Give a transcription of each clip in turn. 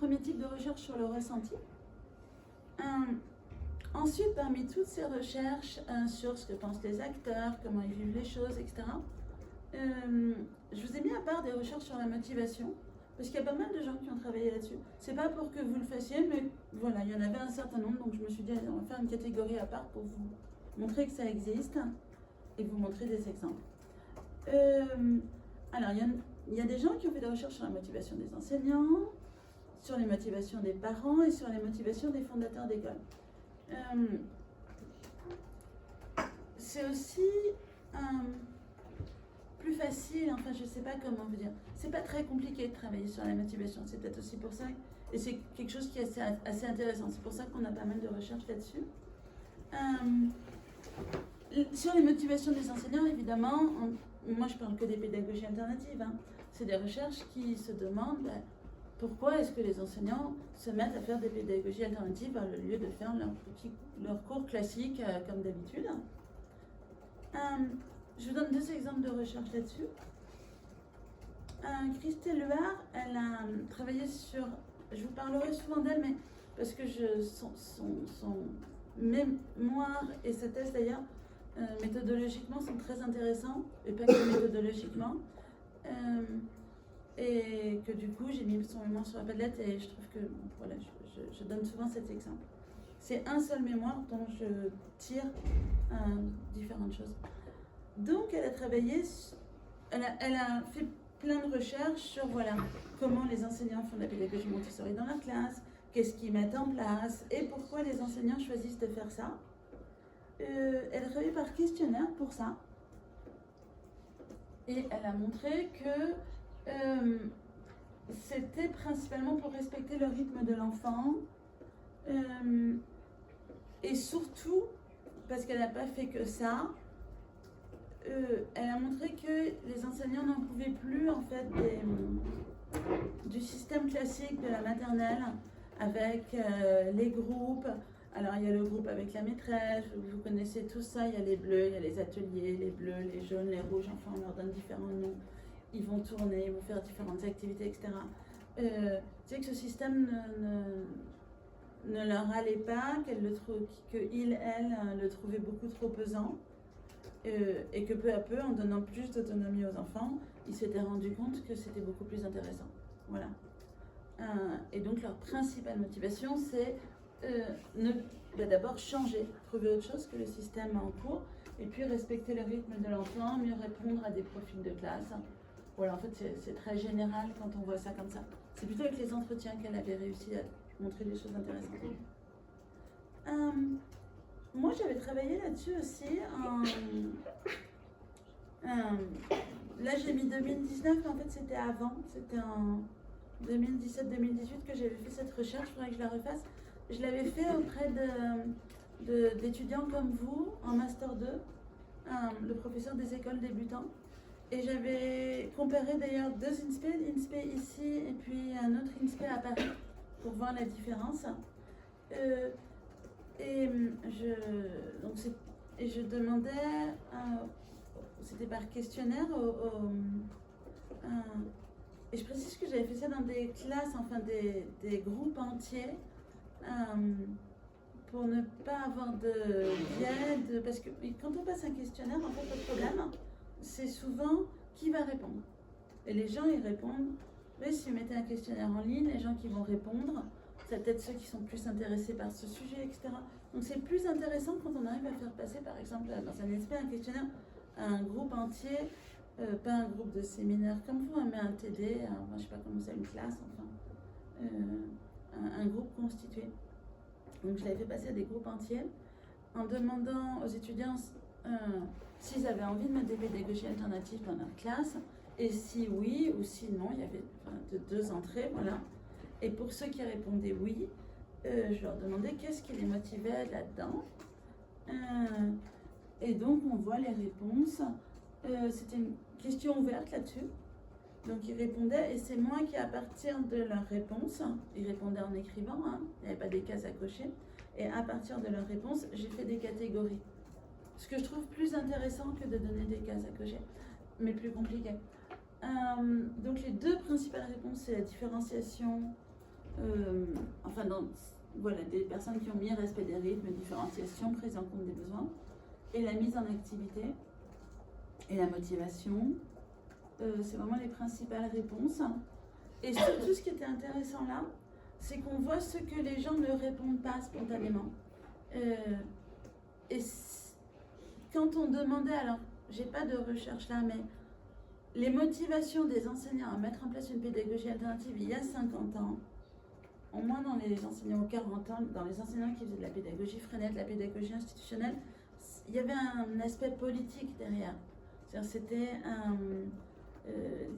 premier type de recherche sur le ressenti. Ensuite, parmi toutes ces recherches sur ce que pensent les acteurs, comment ils vivent les choses, etc., je vous ai mis à part des recherches sur la motivation, parce qu'il y a pas mal de gens qui ont travaillé là-dessus. C'est pas pour que vous le fassiez, mais voilà, il y en avait un certain nombre, donc je me suis dit, allez, on va faire une catégorie à part pour vous montrer que ça existe et vous montrer des exemples. Alors, il y a des gens qui ont fait des recherches sur la motivation des enseignants, sur les motivations des parents et sur les motivations des fondateurs d'écoles. C'est aussi plus facile, enfin je sais pas comment vous dire, c'est pas très compliqué de travailler sur la motivation, c'est peut-être aussi pour ça, et c'est quelque chose qui est assez intéressant, c'est pour ça qu'on a pas mal de recherches là-dessus. Sur les motivations des enseignants, évidemment, moi je parle que des pédagogies alternatives, hein. C'est des recherches qui se demandent pourquoi est-ce que les enseignants se mettent à faire des pédagogies alternatives au lieu de faire leur cours classique comme d'habitude. Je vous donne 2 exemples de recherche là-dessus. Christelle Lehar, elle a travaillé sur, je vous parlerai souvent d'elle, mais parce que son mémoire et sa thèse d'ailleurs, méthodologiquement, sont très intéressants, et pas que méthodologiquement. Et que du coup, j'ai mis son mémoire sur la Padlet et je trouve que, voilà, je donne souvent cet exemple. C'est un seul mémoire dont je tire différentes choses. Donc, elle a travaillé, elle a fait plein de recherches sur, voilà, comment les enseignants font de la pédagogie Montessori dans leur classe, qu'est-ce qu'ils mettent en place et pourquoi les enseignants choisissent de faire ça. Elle a travaillé par questionnaire pour ça. Et elle a montré que c'était principalement pour respecter le rythme de l'enfant et surtout, parce qu'elle n'a pas fait que ça, elle a montré que les enseignants n'en pouvaient plus en fait du système classique de la maternelle avec les groupes. Alors il y a le groupe avec la maîtresse, vous connaissez tout ça, il y a les bleus, il y a les ateliers, les bleus, les jaunes, les rouges, enfin on leur donne différents noms. Ils vont tourner, ils vont faire différentes activités, etc. Tu sais que ce système ne leur allait pas, qu'elles, elles, le trouvaient beaucoup trop pesant. Et que peu à peu, en donnant plus d'autonomie aux enfants, ils s'étaient rendus compte que c'était beaucoup plus intéressant. Voilà. Et donc leur principale motivation, c'est d'abord changer, trouver autre chose que le système en cours, et puis respecter le rythme de l'enfant, mieux répondre à des profils de classe. Voilà, en fait, c'est très général quand on voit ça comme ça. C'est plutôt avec les entretiens qu'elle avait réussi à montrer des choses intéressantes. Moi, j'avais travaillé là-dessus aussi. Là, j'ai mis 2019, mais en fait, c'était avant. C'était en 2017-2018 que j'avais fait cette recherche. Il faudrait que je la refasse. Je l'avais fait auprès d'étudiants comme vous, en Master 2, le professeur des écoles débutants. Et j'avais comparé d'ailleurs 2 INSPE, l'INSPE ici et puis un autre INSPE à Paris, pour voir la différence. Et je demandais, c'était par questionnaire, et je précise que j'avais fait ça dans des classes, enfin des groupes entiers, pour ne pas avoir de biais, parce que quand on passe un questionnaire, en fait, le problème, c'est souvent qui va répondre. Et les gens, ils répondent, mais si vous mettez un questionnaire en ligne, les gens qui vont répondre, c'est peut-être ceux qui sont plus intéressés par ce sujet, etc. Donc c'est plus intéressant quand on arrive à faire passer, par exemple, dans un INSPE, un questionnaire à un groupe entier, pas un groupe de séminaire comme vous, mais un TD, moi je sais pas comment c'est, une classe, enfin, un groupe constitué. Donc je l'avais fait passer à des groupes entiers, en demandant aux étudiants s'ils avaient envie de mettre des pédagogies alternatives dans leur classe, et si oui ou si non, il y avait de 2 entrées, voilà. Et pour ceux qui répondaient oui, je leur demandais qu'est-ce qui les motivait là-dedans. Et donc, on voit les réponses. C'était une question ouverte là-dessus. Donc, ils répondaient, et c'est moi qui, à partir de leurs réponses, ils répondaient en écrivant, hein, il n'y avait pas des cases à cocher, et à partir de leurs réponses, j'ai fait des catégories. Ce que je trouve plus intéressant que de donner des cases à cocher, mais plus compliqué. Donc, les 2 principales réponses, c'est la différenciation enfin, voilà, des personnes qui ont mis respect des rythmes, différenciation, prise en compte des besoins, et la mise en activité, et la motivation. C'est vraiment les principales réponses. Et surtout, ce qui était intéressant là, c'est qu'on voit ce que les gens ne répondent pas spontanément. Et quand on demandait, alors, j'ai pas de recherche là, mais les motivations des enseignants à mettre en place une pédagogie alternative il y a 50 ans, au moins dans les enseignants 40 ans, dans les enseignants qui faisaient de la pédagogie freinette, de la pédagogie institutionnelle, il y avait un aspect politique derrière. C'était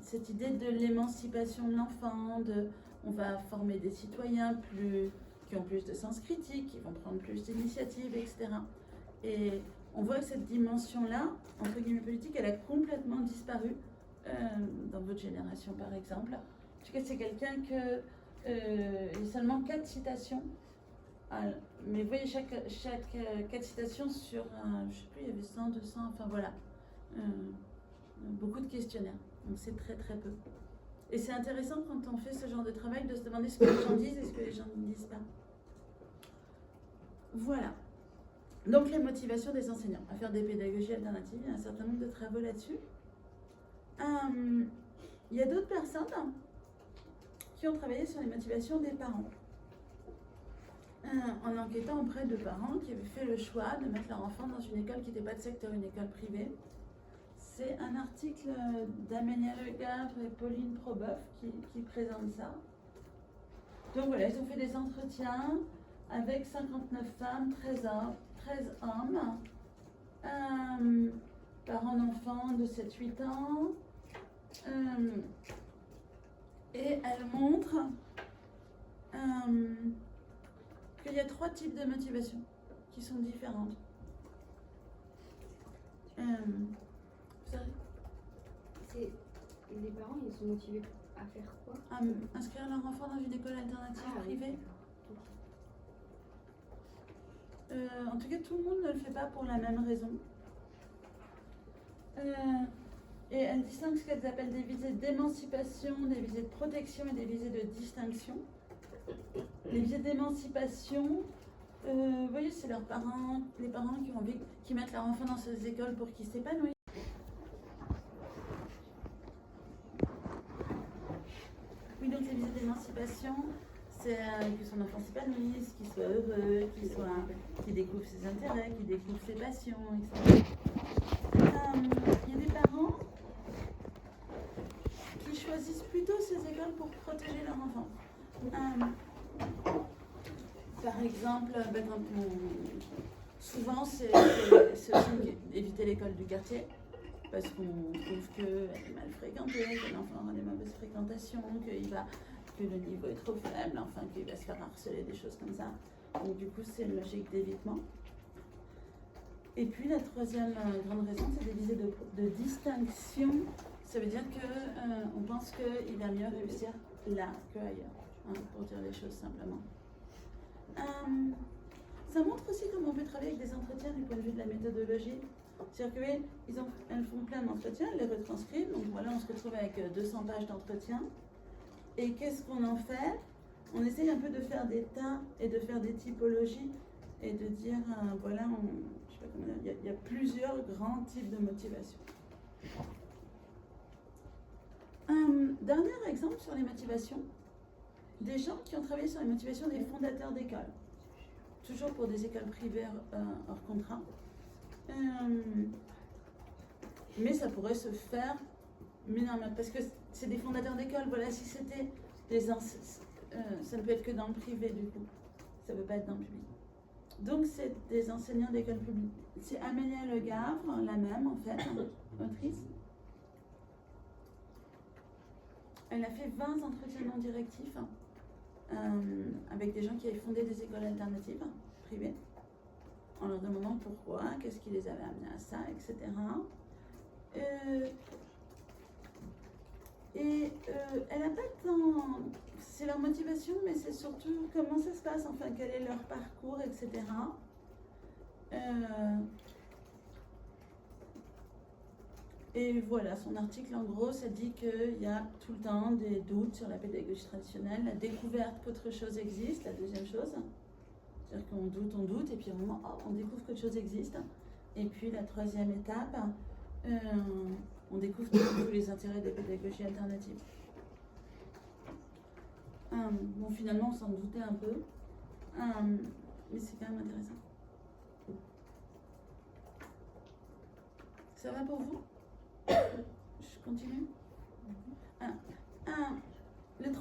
cette idée de l'émancipation de l'enfant, on va former des citoyens qui ont plus de sens critique, qui vont prendre plus d'initiatives, etc. Et on voit que cette dimension-là, entre guillemets politique, elle a complètement disparu dans votre génération, par exemple. En tout cas, c'est quelqu'un que il y a seulement 4 citations. Mais vous voyez, chaque 4 citations sur, je sais plus, il y avait 100, 200, enfin voilà. Beaucoup de questionnaires. Donc c'est très très peu. Et c'est intéressant quand on fait ce genre de travail de se demander ce que les gens disent et ce que les gens ne disent pas. Voilà. Donc les motivations des enseignants à faire des pédagogies alternatives, il y a un certain nombre de travaux là-dessus. Il y a d'autres personnes qui ont travaillé sur les motivations des parents. En enquêtant auprès de parents qui avaient fait le choix de mettre leur enfant dans une école qui n'était pas de secteur, une école privée. C'est un article d'Amélia Legavre et Pauline Proboeuf qui présente ça. Donc voilà, ils ont fait des entretiens avec 59 femmes, 13 hommes, parents d'enfants de 7-8 ans. Et elle montre qu'il y a 3 types de motivations qui sont différentes. Les parents, ils sont motivés à faire quoi? Inscrire leur enfant dans une école alternative privée. En tout cas, tout le monde ne le fait pas pour la même raison. Et elles distinguent ce qu'elles appellent des visées d'émancipation, des visées de protection et des visées de distinction. Les visées d'émancipation, vous voyez, c'est les parents qui ont envie, qui mettent leur enfant dans ces écoles pour qu'ils s'épanouissent. Oui, donc les visées d'émancipation, c'est que son enfant s'épanouisse, qu'il soit heureux, qu'il découvre ses intérêts, qu'il découvre ses passions, etc. Il y a des parents qui choisissent plutôt ces écoles pour protéger leur enfant. Par exemple, souvent c'est aussi éviter l'école du quartier parce qu'on trouve qu'elle est mal fréquentée, que l'enfant aura des mauvaises fréquentations, que le niveau est trop faible, enfin qu'il va se faire harceler, des choses comme ça. Donc du coup c'est une logique d'évitement. Et puis la troisième grande raison, c'est des visées de distinction. Ça veut dire qu'on pense qu'il va mieux réussir là qu'ailleurs, pour dire les choses simplement. Ça montre aussi comment on peut travailler avec des entretiens du point de vue de la méthodologie. C'est-à-dire qu'elles font plein d'entretiens, elles les retranscrivent, donc voilà, on se retrouve avec 200 pages d'entretien. Et qu'est-ce qu'on en fait? On essaye un peu de faire des tas et de faire des typologies et de dire, voilà, je sais pas comment dire, il y a plusieurs grands types de motivation. Dernier exemple sur les motivations, des gens qui ont travaillé sur les motivations des fondateurs d'écoles, toujours pour des écoles privées hors contrat. Mais ça pourrait se faire, mais non, parce que c'est des fondateurs d'écoles, voilà, si c'était ça ne peut être que dans le privé du coup, ça ne peut pas être dans le public. Donc c'est des enseignants d'école publique. C'est Amélia Legavre, la même en fait, autrice. Elle a fait 20 entretiens non directifs avec des gens qui avaient fondé des écoles alternatives privées, en leur demandant pourquoi, qu'est-ce qui les avait amenés à ça, etc. Elle n'a pas tant... C'est leur motivation, mais c'est surtout comment ça se passe, enfin, quel est leur parcours, etc. Et voilà, son article en gros, ça dit qu'il y a tout le temps des doutes sur la pédagogie traditionnelle, la découverte qu'autre chose existe, la deuxième chose. C'est-à-dire qu'on doute, et puis à un moment, oh, on découvre qu'autre chose existe. Et puis la troisième étape, on découvre tous les intérêts des pédagogies alternatives. Bon, finalement, on s'en doutait un peu, mais c'est quand même intéressant. Ça va pour vous? Je continue?